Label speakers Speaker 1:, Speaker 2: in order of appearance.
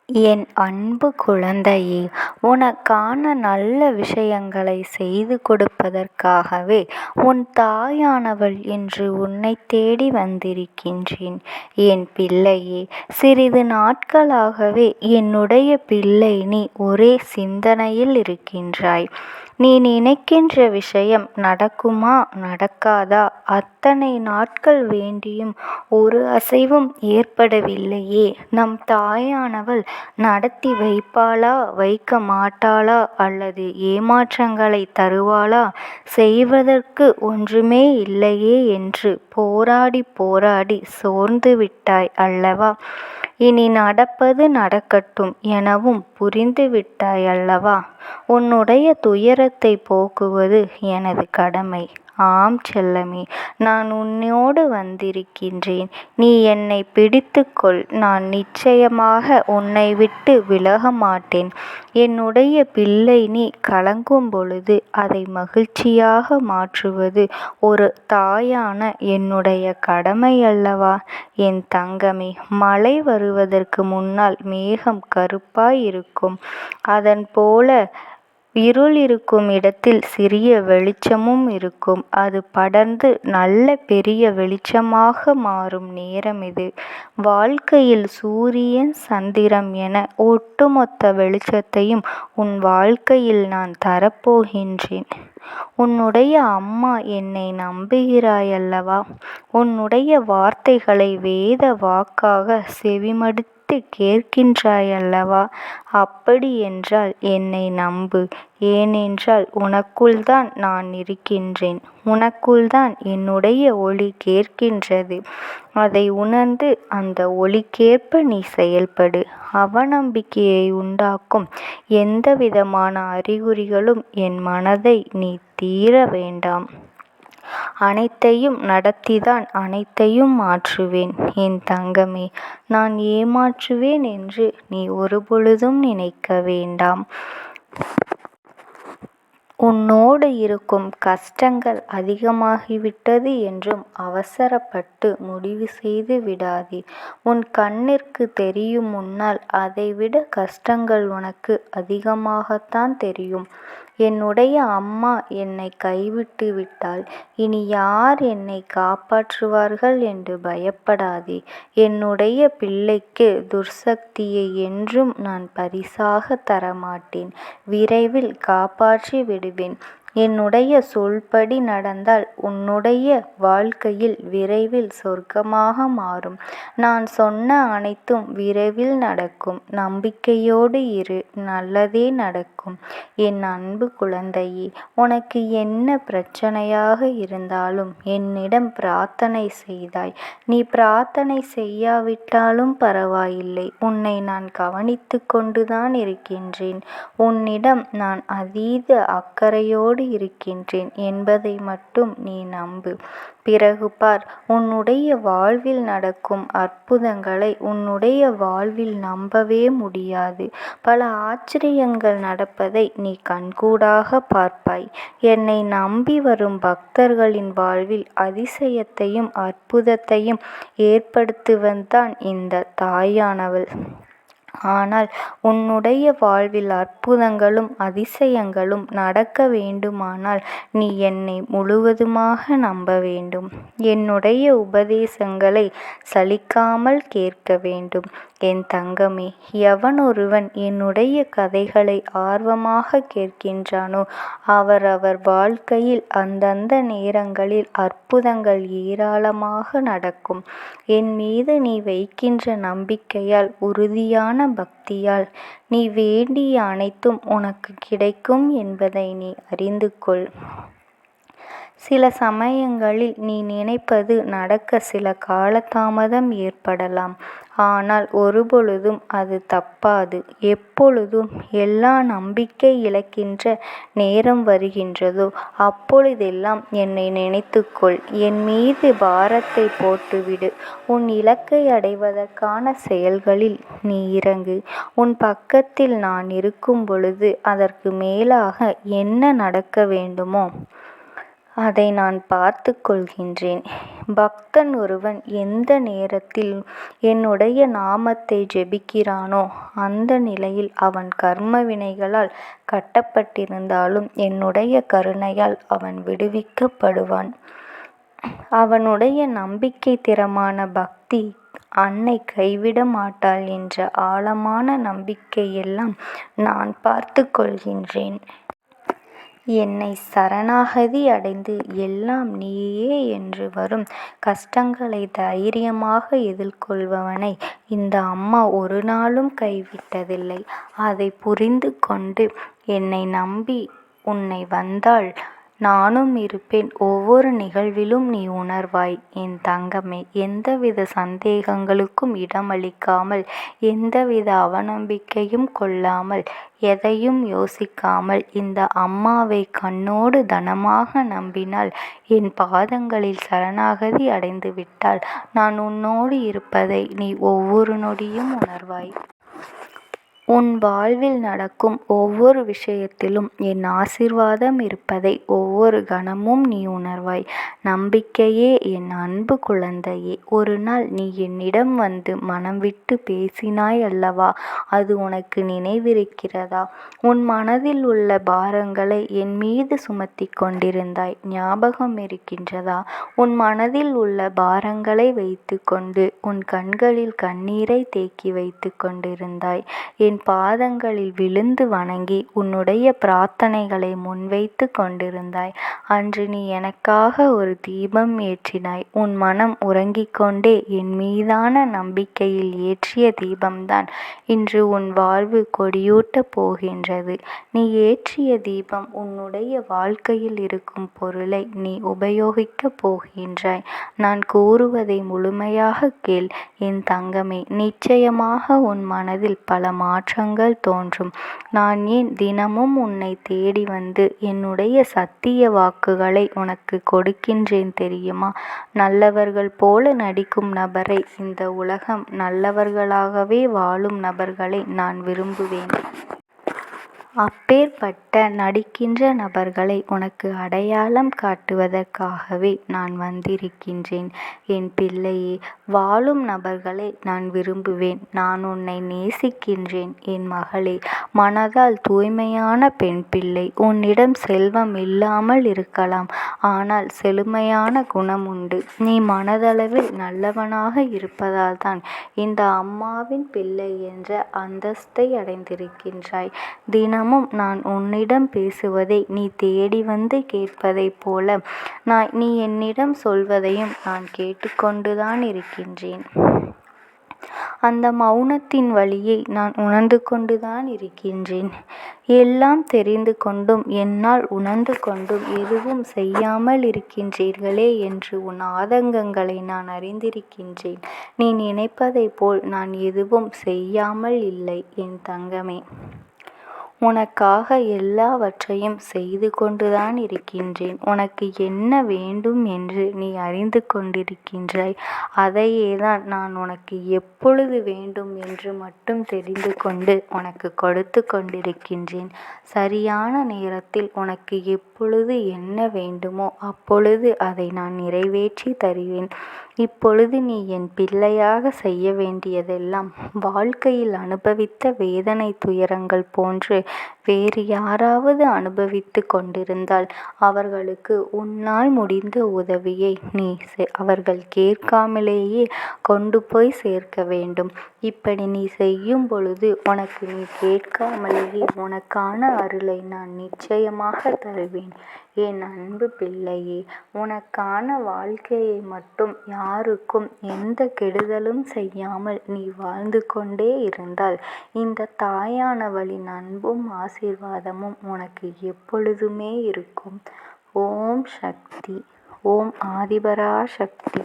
Speaker 1: என் அன்பு குழந்தையே, உனக்கான நல்ல விஷயங்களை செய்து கொடுப்பதற்காகவே உன் தாயானவள் இன்று உன்னை தேடி வந்திருக்கின்றேன். என் பிள்ளையே, சிறிது நாட்களாகவே என்னுடைய பிள்ளை நீ ஒரே சிந்தனையில் இருக்கின்றாய். நீ நினைக்கின்ற விஷயம் நடக்குமா நடக்காதா? அத்தனை நாட்கள் வேண்டியும் ஒரு அசைவும் ஏற்படவில்லையே. நம் தாயானவள் நடத்தி வைப்பாளா, வைக்க மாட்டாளா, அல்லது ஏமாற்றங்களை தருவாளா? செய்வதற்கு ஒன்றுமே இல்லையே என்று போராடி போராடி சோர்ந்து விட்டாய் அல்லவா? இனி நடப்பது நடக்கட்டும் எனவும் புரிந்து விட்டாய் அல்லவா? உன்னுடைய துயரத்தை போக்குவது எனது கடமை. ஆம் செல்லமே, நான் உன்னோடு வந்திருக்கின்றேன். நீ என்னை பிடித்துக்கொள். நான் நிச்சயமாக உன்னை விட்டு விலக மாட்டேன். என்னுடைய பிள்ளை நீ கலங்கும் பொழுது அதை மகிழ்ச்சியாக மாற்றுவது ஒரு தாயான என்னுடைய கடமை அல்லவா? என் தங்கமே, மழை வருவதற்கு முன்னால் மேகம் கருப்பாய் இருக்கும். அதன் போல இருள் இருக்கும் இடத்தில் சிறிய வெளிச்சமும் இருக்கும். அது படர்ந்து நல்ல பெரிய வெளிச்சமாக மாறும் நேரம் இது. வாழ்க்கையில் சூரியன் சந்திரம் என ஒட்டுமொத்த வெளிச்சத்தையும் உன் வாழ்க்கையில் நான் தரப்போகின்றேன். உன்னுடைய அம்மா என்னை நம்புகிறாயல்லவா? உன்னுடைய வார்த்தைகளை வேத வாக்காக செவிமடுத்து கேட்கின்றாயல்லவா? அப்படி என்றால் என்னை நம்பு. ஏனென்றால் உனக்குள்தான் நான் இருக்கின்றேன். உனக்குள்தான் என்னுடைய ஒளி கேட்கின்றது. அதை உணர்ந்து அந்த ஒளிக்கேற்ப நீ செயல்படு. அவநம்பிக்கையை உண்டாக்கும் எந்தவிதமான அறிகுறிகளும் என் மனதை நீ தீர வேண்டாம். அனைத்தையும் நடத்திதான் அனைத்தையும் மாற்றுவேன். என் தங்கமே, நான் ஏமாற்றுவேன் என்று நீ ஒருபொழுதும் நினைக்க வேண்டாம். உன்னோடு இருக்கும் கஷ்டங்கள் அதிகமாகிவிட்டது என்றும் அவசரப்பட்டு முடிவு செய்து விடாதே. உன் கண்ணிற்கு தெரியும் முன்னால் அதைவிட கஷ்டங்கள் உனக்கு அதிகமாகத்தான் தெரியும். என்னுடைய அம்மா என்னை கைவிட்டு விட்டாள். இனி யார் என்னை காப்பாற்றுவார்கள் என்று பயப்படாதே. என்னுடைய பிள்ளைக்கு துர்சக்தியை என்றும் நான் பரிசாக தரமாட்டேன். விரைவில் காப்பாற்றி விடுவேன். என்னுடைய சொல்படி நடந்தால் உன்னுடைய வாழ்க்கையில் விரைவில் சொர்க்கமாக மாறும். நான் சொன்ன அனைத்தும் விரைவில் நடக்கும். நம்பிக்கையோடு இரு, நல்லதே நடக்கும். என் அன்பு குழந்தையே, உனக்கு என்ன பிரச்சனையாக இருந்தாலும் என்னிடம் பிரார்த்தனை செய்தாய். நீ பிரார்த்தனை செய்யாவிட்டாலும் பரவாயில்லை. உன்னை நான் கவனித்து கொண்டுதான் இருக்கின்றேன். உன்னிடம் நான் அதீத அக்கறையோடு இருக்கின்றேன் என்பதை மட்டும் நீ நம்பு. பிறகு பார், உன்னுடைய வாழ்வில் நடக்கும் அற்புதங்களை உன்னுடைய வாழ்வில் நம்பவே முடியாது. பல ஆச்சரியங்கள் நடப்பதை நீ கண்கூடாக பார்ப்பாய். என்னை நம்பி வரும் பக்தர்களின் வாழ்வில் அதிசயத்தையும் அற்புதத்தையும் ஏற்படுத்துவதுதான் இந்த தாயானவள். ஆனால் உன்னுடைய வாழ்வில் அற்புதங்களும் அதிசயங்களும் நடக்க வேண்டுமானால் நீ என்னை முழுவதுமாக நம்ப வேண்டும். என்னுடைய உபதேசங்களை சலிக்காமல் கேட்க வேண்டும். என் தங்கமே, எவனொருவன் என்னுடைய கதைகளை ஆர்வமாக கேட்கின்றானோ அவர் வாழ்க்கையில் அந்தந்த நேரங்களில் அற்புதங்கள் ஏராளமாக நடக்கும். என் மீது நீ வைக்கின்ற நம்பிக்கையால், உறுதியான பக்தியால் நீ வேண்டிய அனைத்தும் உனக்கு கிடைக்கும் என்பதை நீ அறிந்து கொள். சில சமயங்களில் நீ நினைப்பது நடக்க சில காலதாமதம் ஏற்படலாம். ஆனால் ஒருபொழுதும் அது தப்பாது. எப்பொழுதும் எல்லா நம்பிக்கை இழக்கின்ற நேரம் வருகின்றதோ அப்பொழுதெல்லாம் என்னை நினைத்துக்கொள். என் மீது பாரத்தை போட்டுவிடு. உன் இலக்கை அடைவதற்கான செயல்களில் நீ இறங்கு. உன் பக்கத்தில் நான் இருக்கும் பொழுது அதற்கு மேலாக என்ன நடக்க வேண்டுமோ அதை நான் பார்த்து கொள்கின்றேன். பக்தன் ஒருவன் எந்த நேரத்தில் என்னுடைய நாமத்தை ஜெபிக்கிறானோ அந்த நிலையில் அவன் கர்ம வினைகளால் கட்டப்பட்டிருந்தாலும் என்னுடைய கருணையால் அவன் விடுவிக்கப்படுவான். அவனுடைய நம்பிக்கை திறமான பக்தி அன்னை கைவிட மாட்டாள் என்ற ஆழமான நம்பிக்கையெல்லாம் நான் பார்த்து கொள்கின்றேன். என்னை சரணாகதி அடைந்து எல்லாம் நீயே என்று வரும் கஷ்டங்களை தைரியமாக எதிர்கொள்பவனை இந்த அம்மா ஒரு நாளும் கைவிட்டதில்லை. அதை புரிந்து கொண்டு என்னை நம்பி உன்னை வந்தால் நானும் இருப்பேன். ஒவ்வொரு நிகழ்விலும் நீ உணர்வாய். என் தங்கமே, எந்தவித சந்தேகங்களுக்கும் இடமளிக்காமல், எந்தவித அவநம்பிக்கையும் கொள்ளாமல், எதையும் யோசிக்காமல் இந்த அம்மாவை கண்ணோடு தனமாக நம்பினால், என் பாதங்களில் சரணாகதி அடைந்து விட்டால் நான் உன்னோடு இருப்பதை நீ ஒவ்வொரு நொடியும் உணர்வாய். உன் வாழ்வில் நடக்கும் ஒவ்வொரு விஷயத்திலும் என் ஆசீர்வாதம் இருப்பதை ஒவ்வொரு கணமும் நீ உணர்வாய். நம்பிக்கையே, என் அன்பு குழந்தையே, ஒரு நாள் நீ என்னிடம் வந்து மனம் விட்டு பேசினாய் அல்லவா? அது உனக்கு நினைவிருக்கிறதா? உன் மனதில் உள்ள பாரங்களை என் மீது சுமத்தி கொண்டிருந்தாய். ஞாபகம் இருக்கின்றதா? உன் மனதில் உள்ள பாரங்களை வைத்து கொண்டு உன் கண்களில் கண்ணீரை தேக்கி வைத்து கொண்டிருந்தாய். என் பாதங்களில் விழுந்து வணங்கி உன்னுடைய பிரார்த்தனைகளை முன்வைத்து கொண்டிருந்தாய். அன்று நீ எனக்காக ஒரு தீபம் ஏற்றினாய். உன் மனம் உறங்கிக் கொண்டே என் மீதான நம்பிக்கையில் ஏற்றிய தீபம்தான் இன்று உன் வாழ்வு கொடியூட்டப் போகின்றது. நீ ஏற்றிய தீபம் உன்னுடைய வாழ்க்கையில் இருக்கும் பொருளை நீ உபயோகிக்கப் போகின்றாய். நான் கூறுவதை முழுமையாக கேள் என் தங்கமே. நிச்சயமாக உன் மனதில் பல மாற்றங்கள் தோன்றும். நான் ஏன் தினமும் உன்னை தேடி வந்து என்னுடைய சத்திய வாக்குகளை உனக்கு கொடுக்கின்றேன் தெரியுமா? நல்லவர்கள் போல நடிக்கும் நபரை இந்த உலகம் நல்லவர்களாகவே வாழும் நபர்களை நான் விரும்புவேன். அப்பேற்பட்ட நடிக்கின்ற நபர்களை உனக்கு அடையாளம் காட்டுவதற்காகவே நான் வந்திருக்கின்றேன். என் பிள்ளையே, வாழும் நபர்களை நான் விரும்புவேன். நான் உன்னை நேசிக்கின்றேன் என் மகளே. மனதால் தூய்மையான பெண் பிள்ளை. உன்னிடம் செல்வம் இல்லாமல் இருக்கலாம், ஆனால் செழுமையான குணம் உண்டு. நீ மனதளவில் நல்லவனாக இருப்பதால் தான் இந்த அம்மாவின் பிள்ளை என்ற அந்தஸ்தை அடைந்திருக்கின்றாய். தினமும் நான் உன்னிடம் பேசுவதை நீ தேடி வந்து கேட்பதைப் போல நீ என்னிடம் சொல்வதையும் நான் கேட்டுக்கொண்டுதான் இருக்கின்றேன். அந்த மௌனத்தின் வலியை நான் உணர்ந்து கொண்டுதான் இருக்கின்றேன். எல்லாம் தெரிந்து கொண்டும் என்னால் உணர்ந்து கொண்டும் எதுவும் செய்யாமல் இருக்கின்றீர்களே என்று உன் ஆதங்கங்களை நான் அறிந்திருக்கின்றேன். நீ நினைப்பதைப் போல் நான் எதுவும் செய்யாமல் இல்லை என் தங்கமே. உனக்காக எல்லாவற்றையும் செய்து கொண்டுதான் இருக்கின்றேன். உனக்கு என்ன வேண்டும் என்று நீ அறிந்து கொண்டிருக்கின்றாய். அதையேதான் நான் உனக்கு எப்பொழுது வேண்டும் என்று மட்டும் தெரிந்து கொண்டு உனக்கு கொடுத்து கொண்டிருக்கின்றேன். சரியான நேரத்தில் உனக்கு எப்பொழுது என்ன வேண்டுமோ அப்பொழுது அதை நான் நிறைவேற்றி தருவேன். இப்பொழுது நீ என் பிள்ளையாக செய்ய வேண்டியதெல்லாம் வாழ்க்கையில் அனுபவித்த வேதனை துயரங்கள் போன்று வேறு யாராவது அனுபவித்து கொண்டிருந்தால் அவர்களுக்கு உன்னால் முடிந்த உதவியை நீ அவர்கள் கேட்காமலேயே கொண்டு போய் சேர்க்க வேண்டும். இப்படி நீ செய்யும் பொழுது உனக்கு நீ கேட்காமலேயே உனக்கான அருளை நான் நிச்சயமாக தருவேன். என் அன்பு பிள்ளையே, உனக்கான வாழ்க்கையை மட்டும் யாருக்கும் எந்த கெடுதலும் செய்யாமல் நீ வாழ்ந்து கொண்டே இருந்தால் இந்த தாயானவளின் அன்பும் ஆசீர்வாதமும் உனக்கு எப்பொழுதுமே இருக்கும். ஓம் சக்தி. ஓம் ஆதிபரா சக்தி.